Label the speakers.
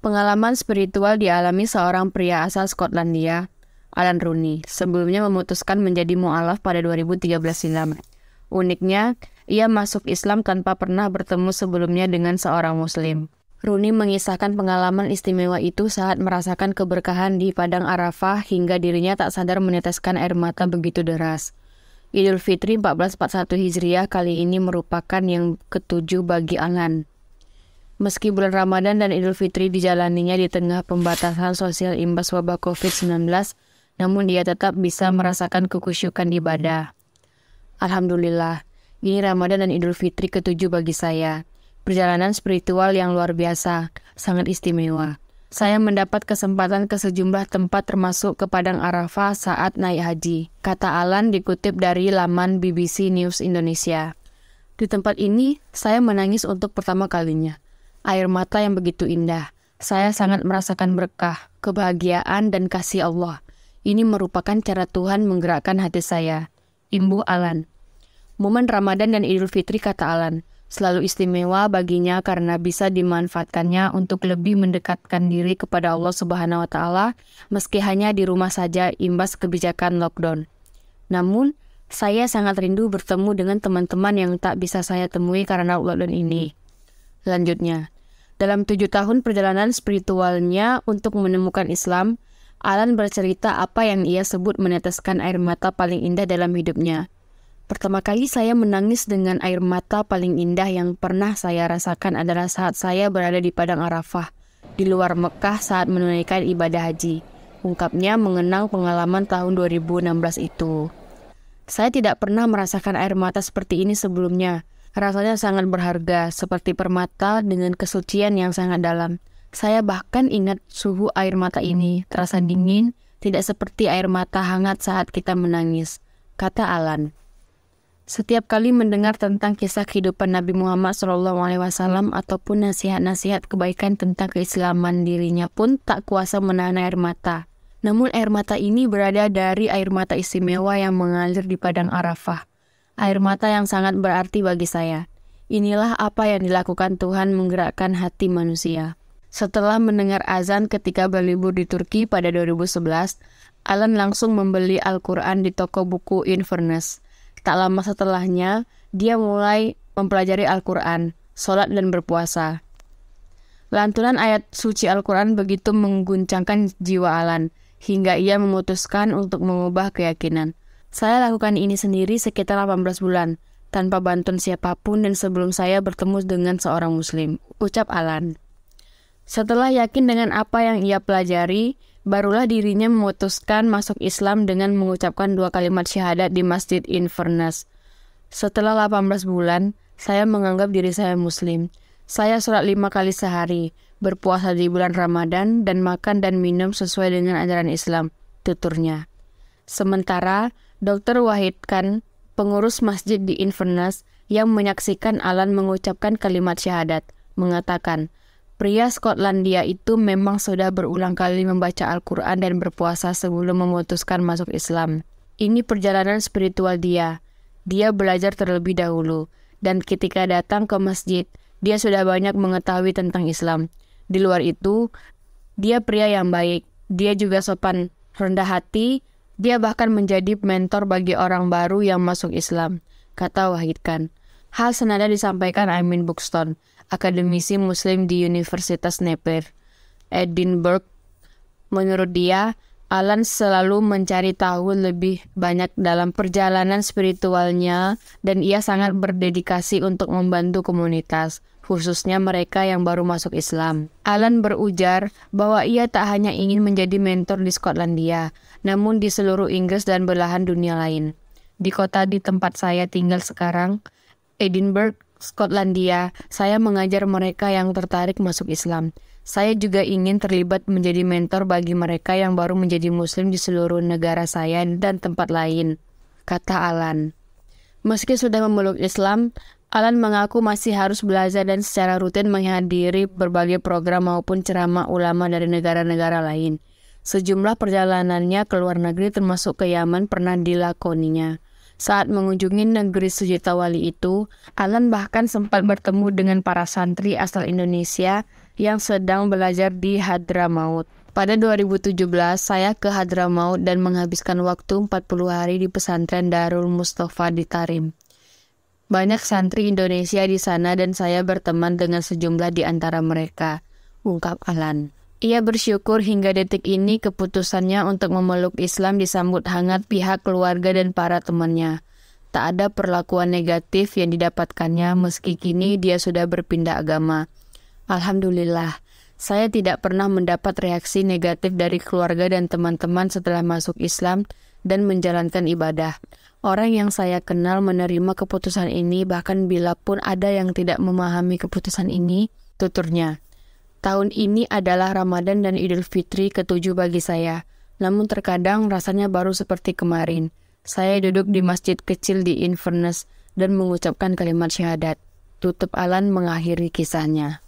Speaker 1: Pengalaman spiritual dialami seorang pria asal Skotlandia, Alan Rooney, sebelumnya memutuskan menjadi mu'alaf pada 2013 silam. Uniknya, ia masuk Islam tanpa pernah bertemu sebelumnya dengan seorang Muslim. Rooney mengisahkan pengalaman istimewa itu saat merasakan keberkahan di Padang Arafah hingga dirinya tak sadar meneteskan air mata begitu deras. Idul Fitri 1441 Hijriah kali ini merupakan yang ketujuh bagi Alan. Meski bulan Ramadan dan Idul Fitri dijalaninya di tengah pembatasan sosial imbas wabah COVID-19, namun dia tetap bisa merasakan kekhusyukan ibadah. Alhamdulillah, ini Ramadan dan Idul Fitri ketujuh bagi saya. Perjalanan spiritual yang luar biasa, sangat istimewa. Saya mendapat kesempatan ke sejumlah tempat termasuk ke Padang Arafah saat naik haji, kata Alan dikutip dari laman BBC News Indonesia. Di tempat ini, saya menangis untuk pertama kalinya. Air mata yang begitu indah. Saya sangat merasakan berkah, kebahagiaan, dan kasih Allah. Ini merupakan cara Tuhan menggerakkan hati saya. Imbuh Alan. Momen Ramadan dan Idul Fitri, kata Alan, selalu istimewa baginya karena bisa dimanfaatkannya untuk lebih mendekatkan diri kepada Allah Subhanahu wa Ta'ala, meski hanya di rumah saja imbas kebijakan lockdown. Namun, saya sangat rindu bertemu dengan teman-teman yang tak bisa saya temui karena lockdown ini. Lanjutnya, dalam 7 tahun perjalanan spiritualnya untuk menemukan Islam, Alan bercerita apa yang ia sebut meneteskan air mata paling indah dalam hidupnya. Pertama kali saya menangis dengan air mata paling indah yang pernah saya rasakan adalah saat saya berada di Padang Arafah, di luar Mekah saat menunaikan ibadah haji. Ungkapnya mengenang pengalaman tahun 2016 itu. Saya tidak pernah merasakan air mata seperti ini sebelumnya. Rasanya sangat berharga, seperti permata dengan kesucian yang sangat dalam. Saya bahkan ingat suhu air mata ini, terasa dingin, tidak seperti air mata hangat saat kita menangis, kata Alan. Setiap kali mendengar tentang kisah kehidupan Nabi Muhammad SAW ataupun nasihat-nasihat kebaikan tentang keislaman dirinya pun tak kuasa menahan air mata. Namun air mata ini berada dari air mata istimewa yang mengalir di Padang Arafah. Air mata yang sangat berarti bagi saya. Inilah apa yang dilakukan Tuhan menggerakkan hati manusia. Setelah mendengar azan ketika berlibur di Turki pada 2011, Alan langsung membeli Al-Quran di toko buku Inverness. Tak lama setelahnya, dia mulai mempelajari Al-Quran, sholat dan berpuasa. Lantunan ayat suci Al-Quran begitu mengguncangkan jiwa Alan, hingga ia memutuskan untuk mengubah keyakinan. Saya lakukan ini sendiri sekitar 18 bulan, tanpa bantuan siapapun dan sebelum saya bertemu dengan seorang Muslim, ucap Alan. Setelah yakin dengan apa yang ia pelajari, barulah dirinya memutuskan masuk Islam dengan mengucapkan 2 kalimat syahadat di Masjid Inverness. Setelah 18 bulan, saya menganggap diri saya Muslim. Saya sholat 5 kali sehari, berpuasa di bulan Ramadan, dan makan dan minum sesuai dengan ajaran Islam, tuturnya. Sementara, Dr. Wahid Khan, pengurus masjid di Inverness yang menyaksikan Alan mengucapkan kalimat syahadat, mengatakan, pria Skotlandia itu memang sudah berulang kali membaca Al-Quran dan berpuasa sebelum memutuskan masuk Islam. Ini perjalanan spiritual dia. Dia belajar terlebih dahulu, dan ketika datang ke masjid, dia sudah banyak mengetahui tentang Islam. Di luar itu, dia pria yang baik. Dia juga sopan, rendah hati. Dia bahkan menjadi mentor bagi orang baru yang masuk Islam, kata Wahid Khan. Hal senada disampaikan Amin Buxton, akademisi Muslim di Universitas Napier, Edinburgh. Menurut dia, Alan selalu mencari tahu lebih banyak dalam perjalanan spiritualnya dan ia sangat berdedikasi untuk membantu komunitas, khususnya mereka yang baru masuk Islam. Alan berujar bahwa ia tak hanya ingin menjadi mentor di Skotlandia, namun di seluruh Inggris dan belahan dunia lain. Di kota di tempat saya tinggal sekarang, Edinburgh, Skotlandia, saya mengajar mereka yang tertarik masuk Islam. Saya juga ingin terlibat menjadi mentor bagi mereka yang baru menjadi Muslim di seluruh negara saya dan tempat lain, kata Alan. Meski sudah memeluk Islam, Alan mengaku masih harus belajar dan secara rutin menghadiri berbagai program maupun ceramah ulama dari negara-negara lain. Sejumlah perjalanannya ke luar negeri termasuk ke Yaman pernah dilakoninya. Saat mengunjungi negeri suci Tawali itu, Alan bahkan sempat bertemu dengan para santri asal Indonesia yang sedang belajar di Hadramaut. Pada 2017, saya ke Hadramaut dan menghabiskan waktu 40 hari di pesantren Darul Mustafa di Tarim. Banyak santri Indonesia di sana dan saya berteman dengan sejumlah di antara mereka, ungkap Alan. Ia bersyukur hingga detik ini keputusannya untuk memeluk Islam disambut hangat pihak keluarga dan para temannya. Tak ada perlakuan negatif yang didapatkannya meski kini dia sudah berpindah agama. Alhamdulillah. Saya tidak pernah mendapat reaksi negatif dari keluarga dan teman-teman setelah masuk Islam dan menjalankan ibadah. Orang yang saya kenal menerima keputusan ini bahkan bila pun ada yang tidak memahami keputusan ini, tuturnya. Tahun ini adalah Ramadan dan Idul Fitri ke-7 bagi saya. Namun terkadang rasanya baru seperti kemarin. Saya duduk di masjid kecil di Inverness dan mengucapkan kalimat syahadat. Tutup Alan mengakhiri kisahnya.